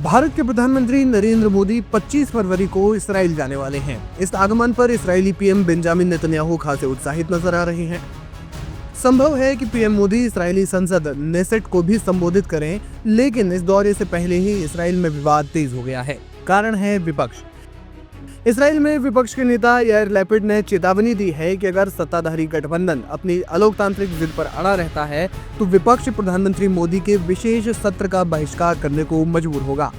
भारत के प्रधानमंत्री नरेंद्र मोदी 25 फरवरी को इसराइल जाने वाले हैं। इस आगमन पर इस्राएली पीएम बेंजामिन नेतन्याहू खासे उत्साहित नजर आ रहे हैं। संभव है कि पीएम मोदी इस्राएली संसद नेसेट को भी संबोधित करें, लेकिन इस दौरे से पहले ही इसराइल में विवाद तेज हो गया है। कारण है विपक्ष। इसराइल में विपक्ष के नेता याइर लैपिड ने चेतावनी दी है कि अगर सत्ताधारी गठबंधन अपनी अलोकतांत्रिक जिद पर अड़ा रहता है तो विपक्ष प्रधानमंत्री मोदी के विशेष सत्र का बहिष्कार करने को मजबूर होगा।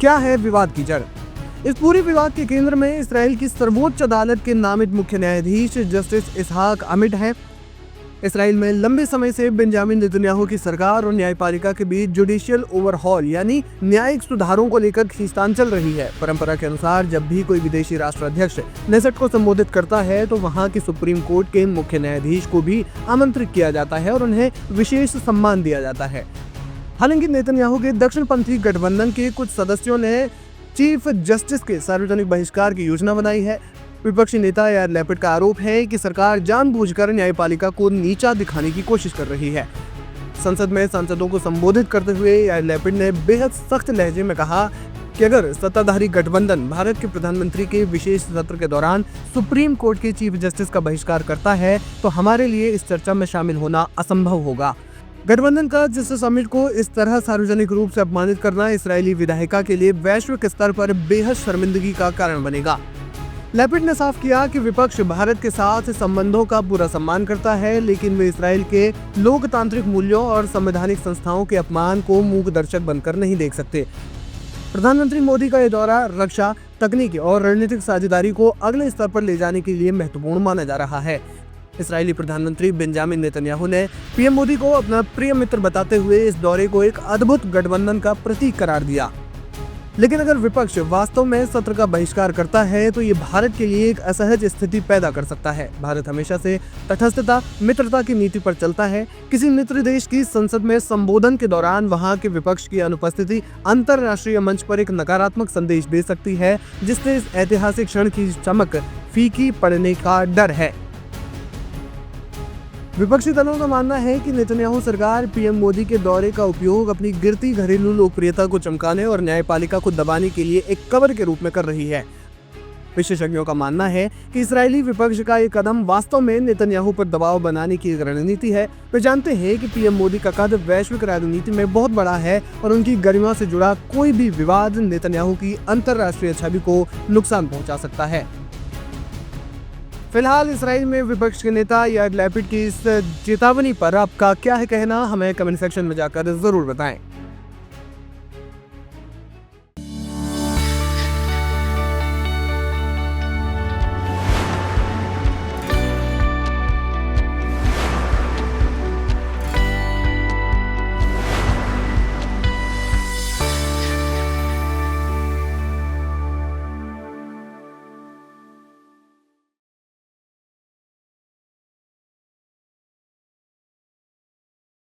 क्या है विवाद की जड़? इस पूरे विवाद के केंद्र में इसराइल की सर्वोच्च अदालत के नामित मुख्य न्यायाधीश जस्टिस इसहाक अमिट है। इसराइल में लंबे समय से बेंजामिन नेतन्याहू की सरकार और न्यायपालिका के बीच जुडिशियल ओवरहॉल यानी न्यायिक सुधारों को लेकर खींचतान चल रही है। परंपरा के अनुसार जब भी कोई विदेशी राष्ट्राध्यक्ष नेसेट को संबोधित करता है तो वहां के सुप्रीम कोर्ट के मुख्य न्यायाधीश को भी आमंत्रित किया जाता है और उन्हें विशेष सम्मान दिया जाता है। हालांकि नेतन्याहू के दक्षिणपंथी गठबंधन के कुछ सदस्यों ने चीफ जस्टिस के सार्वजनिक बहिष्कार की योजना बनाई है। विपक्षी नेता याइर लैपिड का आरोप है कि सरकार जानबूझकर न्यायपालिका को नीचा दिखाने की कोशिश कर रही है। संसद में सांसदों को संबोधित करते हुए याइर लैपिड ने बेहद सख्त लहजे में कहा कि अगर सत्ताधारी गठबंधन भारत के प्रधानमंत्री के विशेष सत्र के दौरान सुप्रीम कोर्ट के चीफ जस्टिस का बहिष्कार करता है तो हमारे लिए इस चर्चा में शामिल होना असंभव होगा। गठबंधन का जस्टिस समिट को इस तरह सार्वजनिक रूप से अपमानित करना इसराइली विधायिका के लिए वैश्विक स्तर पर बेहद शर्मिंदगी का कारण बनेगा। लैपिड ने साफ किया कि विपक्ष भारत के साथ संबंधों का पूरा सम्मान करता है, लेकिन वे इसराइल के लोकतांत्रिक मूल्यों और संवैधानिक संस्थाओं के अपमान को मूक दर्शक बनकर नहीं देख सकते। प्रधानमंत्री मोदी का यह दौरा रक्षा, तकनीकी और रणनीतिक साझेदारी को अगले स्तर पर ले जाने के लिए महत्वपूर्ण माना जा रहा है। इसराइली प्रधानमंत्री बेंजामिन नेतन्याहू ने पीएम मोदी को अपना प्रिय मित्र बताते हुए इस दौरे को एक अद्भुत गठबंधन का प्रतीक करार दिया। लेकिन अगर विपक्ष वास्तव में सत्र का बहिष्कार करता है तो ये भारत के लिए एक असहज स्थिति पैदा कर सकता है। भारत हमेशा से तटस्थता, मित्रता की नीति पर चलता है। किसी मित्र देश की संसद में संबोधन के दौरान वहां के विपक्ष की अनुपस्थिति अंतरराष्ट्रीय मंच पर एक नकारात्मक संदेश दे सकती है, जिससे इस ऐतिहासिक क्षण की चमक फीकी पड़ने का डर है। विपक्षी दलों का मानना है कि नेतन्याहू सरकार पीएम मोदी के दौरे का उपयोग अपनी गिरती घरेलू लोकप्रियता को चमकाने और न्यायपालिका को दबाने के लिए एक कवर के रूप में कर रही है। विशेषज्ञों का मानना है कि इस्राएली विपक्ष का ये कदम वास्तव में नेतन्याहू पर दबाव बनाने की एक रणनीति है। वे जानते हैं कि पीएम मोदी का कद वैश्विक राजनीति में बहुत बड़ा है और उनकी गरिमा से जुड़ा कोई भी विवाद नेतन्याहू की अंतरराष्ट्रीय छवि को नुकसान पहुंचा सकता है। फिलहाल इसराइल में विपक्ष के नेता याइर लैपिड की इस चेतावनी पर आपका क्या है कहना, हमें कमेंट सेक्शन में जाकर जरूर बताएं।